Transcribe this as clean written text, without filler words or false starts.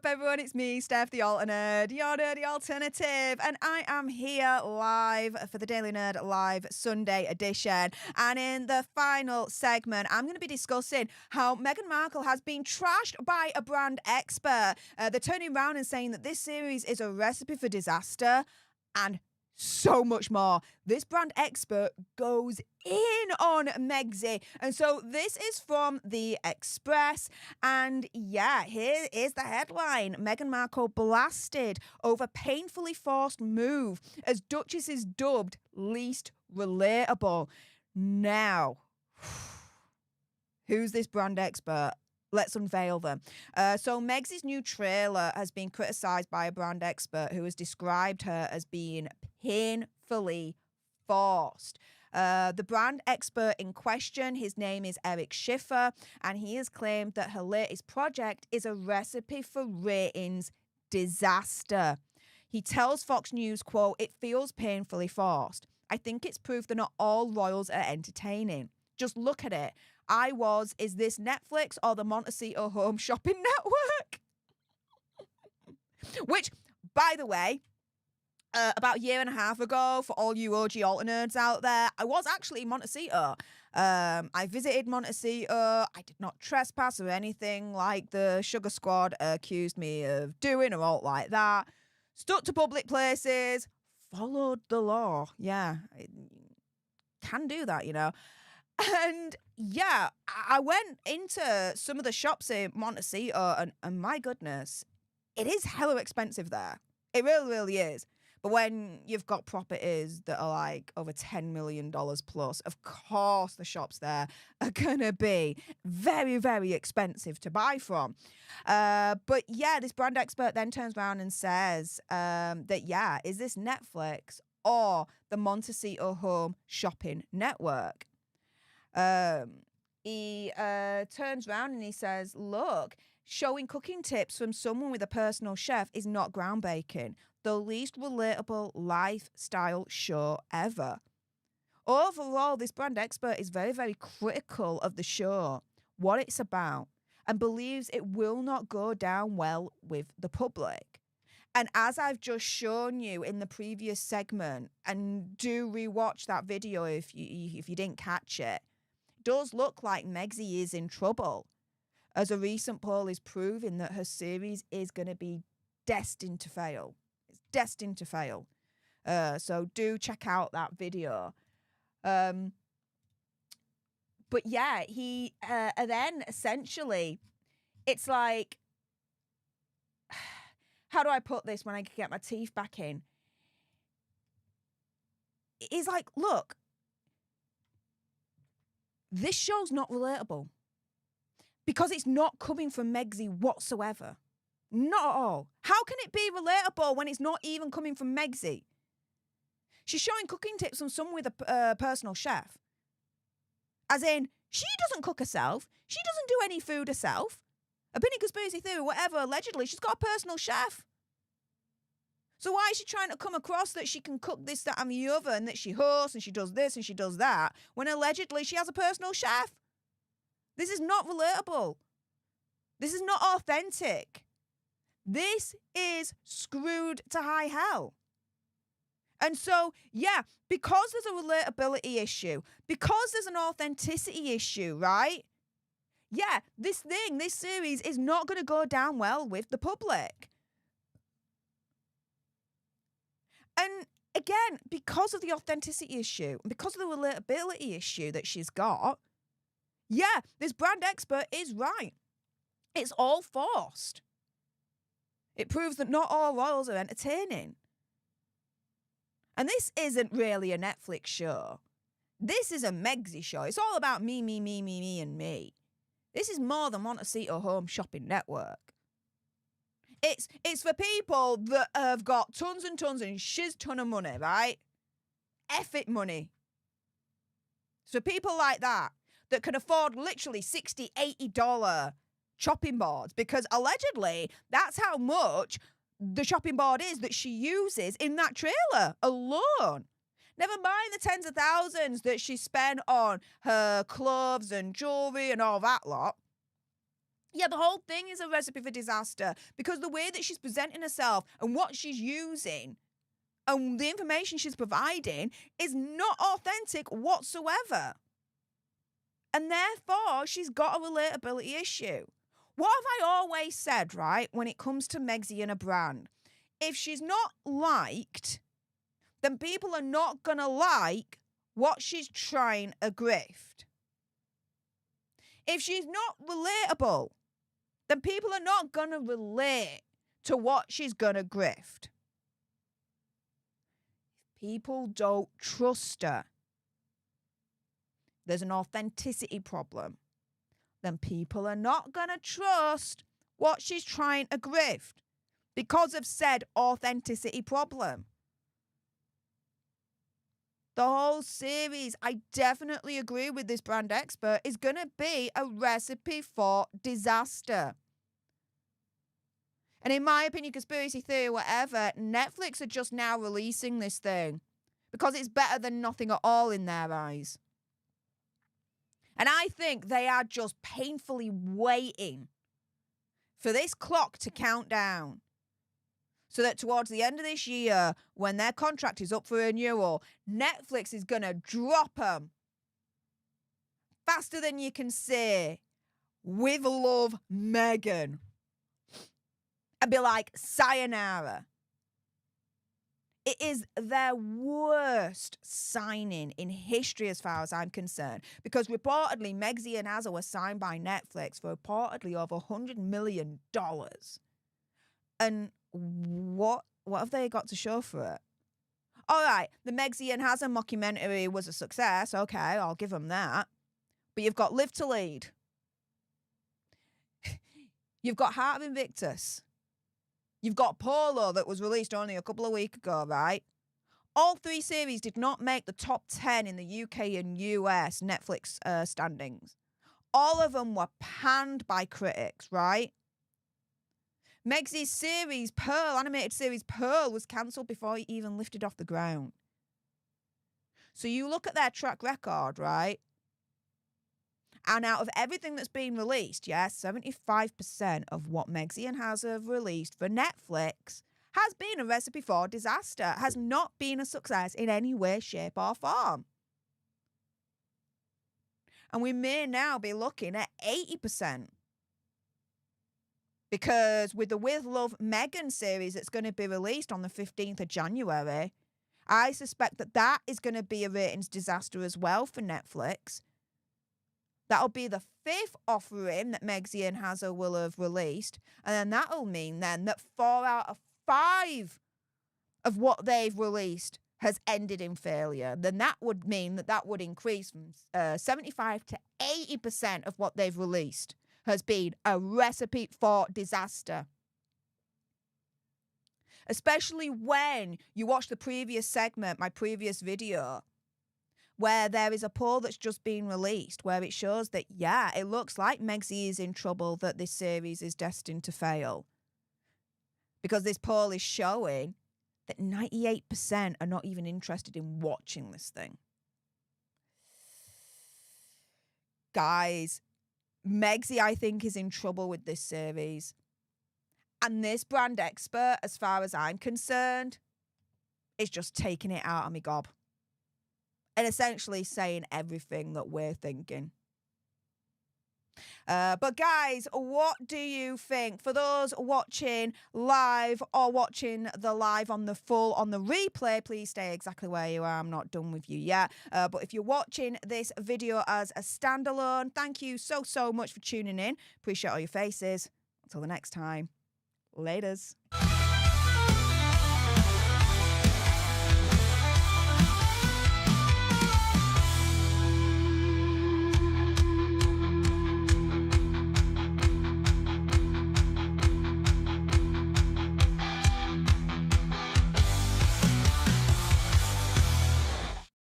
up, everyone? It's me, Stef The Alter Nerd, your nerdy alternative, and I am here live for the Daily Nerd Live Sunday edition. And in the final segment, I'm going to be discussing how Meghan Markle has been trashed by a brand expert. They're turning around and saying that this series is a recipe for disaster and so much more. This brand expert goes in on Megsy. And so this is from the Express. And yeah, here is the headline. Meghan Markle blasted over painfully forced move as Duchess is dubbed least relatable. Now, who's this brand expert? Let's unveil them. So Megsy's new trailer has been criticised by a brand expert who has described her as being painfully forced. The brand expert in question, his name is Eric Schiffer, and he has claimed that her latest project is a recipe for ratings disaster. He tells Fox News, quote, "It feels painfully forced. I think it's proof that not all royals are entertaining. Just look at it. Is this Netflix or the Montecito Home Shopping Network?" Which, by the way, about a year and a half ago, for all you OG alter nerds out there, I was actually in Montecito. I visited Montecito. I did not trespass or anything like the Sugar Squad accused me of doing or alt like that. Stuck to public places, followed the law. Yeah, can do that, you know. And yeah, I went into some of the shops in Montecito, and my goodness, it is hella expensive there. It really, really is. But when you've got properties that are like over $10 million plus, of course the shops there are going to be very, very expensive to buy from. But yeah, this brand expert then turns around and says that, yeah, is this Netflix or the Montecito Home Shopping Network? He turns around and he says, look, showing cooking tips from someone with a personal chef is not groundbreaking. The least relatable lifestyle show ever. Overall, this brand expert is very, very critical of the show, what it's about, and believes it will not go down well with the public. And as I've just shown you in the previous segment, and do rewatch that video if you didn't catch it, does look like Megsy is in trouble, as a recent poll is proving that her series is going to be destined to fail. It's destined to fail. So do check out that video. But yeah, he then essentially, it's like, how do I put this when I can get my teeth back in? He's like, look, this show's not relatable because it's not coming from Megsy whatsoever. Not at all. How can it be relatable when it's not even coming from Megsy? She's showing cooking tips from someone with a personal chef. As in, she doesn't cook herself. She doesn't do any food herself. A Binny conspiracy theory, whatever, allegedly, she's got a personal chef. So why is she trying to come across that she can cook this, that, and the other, and that she hosts, and she does this, and she does that, when allegedly she has a personal chef? This is not relatable. This is not authentic. This is screwed to high hell. And so, yeah, because there's a relatability issue, because there's an authenticity issue, right? Yeah, this series is not going to go down well with the public. And again, because of the authenticity issue, and because of the relatability issue that she's got, yeah, this brand expert is right. It's all forced. It proves that not all royals are entertaining. And this isn't really a Netflix show. This is a Megsy show. It's all about me, me, me, me, me, and me. This is more than Montecito Home Shopping Network. It's for people that have got tons and tons and shiz ton of money, right? Eff it money. It's for people like that can afford literally $60, $80 chopping boards, because allegedly that's how much the chopping board is that she uses in that trailer alone. Never mind the tens of thousands that she spent on her clothes and jewellery and all that lot. Yeah, the whole thing is a recipe for disaster because the way that she's presenting herself and what she's using and the information she's providing is not authentic whatsoever. And therefore, she's got a relatability issue. What have I always said, right, when it comes to Megxie and a brand? If she's not liked, then people are not going to like what she's trying to grift. If she's not relatable, then people are not going to relate to what she's going to grift. If people don't trust her, there's an authenticity problem, then people are not going to trust what she's trying to grift because of said authenticity problem. The whole series, I definitely agree with this brand expert, is going to be a recipe for disaster. And in my opinion, conspiracy theory, whatever, Netflix are just now releasing this thing because it's better than nothing at all in their eyes. And I think they are just painfully waiting for this clock to count down so that towards the end of this year, when their contract is up for renewal, Netflix is going to drop them faster than you can say, with love, Meghan. And be like, sayonara. It is their worst signing in history as far as I'm concerned. Because reportedly, Megxie and Azza were signed by Netflix for reportedly over $100 million. And what have they got to show for it? All right, the Megxie and Azza mockumentary was a success. Okay, I'll give them that. But you've got Live to Lead. You've got Heart of Invictus. You've got Polo that was released only a couple of weeks ago, right? All three series did not make the top 10 in the UK and US Netflix standings. All of them were panned by critics, right? Megxie's series, Pearl, animated series Pearl, was cancelled before it even lifted off the ground. So you look at their track record, right? And out of everything that's been released, yes, 75% of what Megxie and Azza have released for Netflix has been a recipe for disaster, has not been a success in any way, shape or form. And we may now be looking at 80%. Because with the With Love Meghan series that's going to be released on the 15th of January, I suspect that is going to be a ratings disaster as well for Netflix. That'll be the 5th offering that Megxie and Azza will have released. And then that'll mean then that 4 out of 5 of what they've released has ended in failure. Then that would mean that would increase from 75 to 80% of what they've released has been a recipe for disaster. Especially when you watch the previous segment, my previous video, where there is a poll that's just been released where it shows that, yeah, it looks like Megxie is in trouble, that this series is destined to fail. Because this poll is showing that 98% are not even interested in watching this thing. Guys, Megxie, I think, is in trouble with this series. And this brand expert, as far as I'm concerned, is just taking it out of me gob. And essentially saying everything that we're thinking. But guys, what do you think? For those watching live or watching the live on the replay, please stay exactly where you are. I'm not done with you yet. But if you're watching this video as a standalone, thank you so much for tuning in. Appreciate all your faces. Until the next time, laters.